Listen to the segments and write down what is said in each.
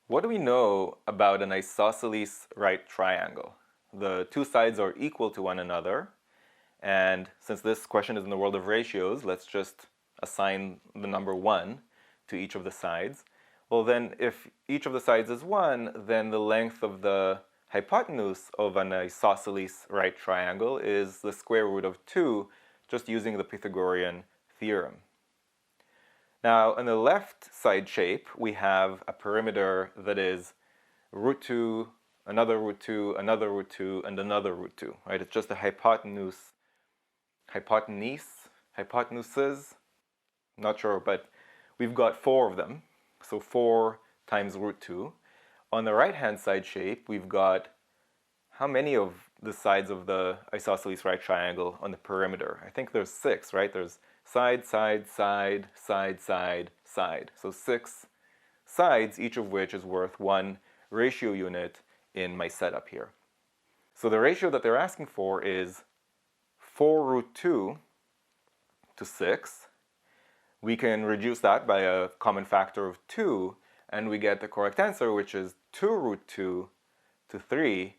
What do we know about an isosceles right triangle? The two sides are equal to one another, and since this question is in the world of ratios, let's just assign the number 1 to each of the sides. Well then, if each of the sides is 1, then the length of the hypotenuse of an isosceles right triangle is the square root of 2, just using the Pythagorean theorem. Now, in the left side shape, we have a perimeter that is root 2, another root 2, another root 2, and another root 2, right? It's just a hypotenuses, not sure, but we've got 4 of them, so 4 times root 2. On the right-hand side shape, we've got how many of the sides of the isosceles right triangle on the perimeter? I think there's 6, right? There's side, side, side, side, side, side. So 6 sides, each of which is worth 1 ratio unit in my setup here. So the ratio that they're asking for is 4 root 2 to 6. We can reduce that by a common factor of 2, and we get the correct answer, which is 2 root 2 to 3.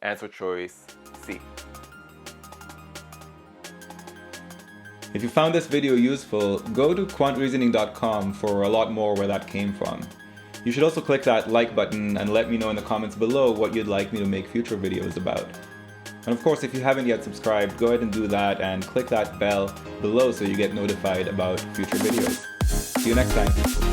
Answer choice C. If you found this video useful, go to quantreasoning.com for a lot more where that came from. You should also click that like button and let me know in the comments below what you'd like me to make future videos about. And of course, if you haven't yet subscribed, go ahead and do that and click that bell below so you get notified about future videos. See you next time.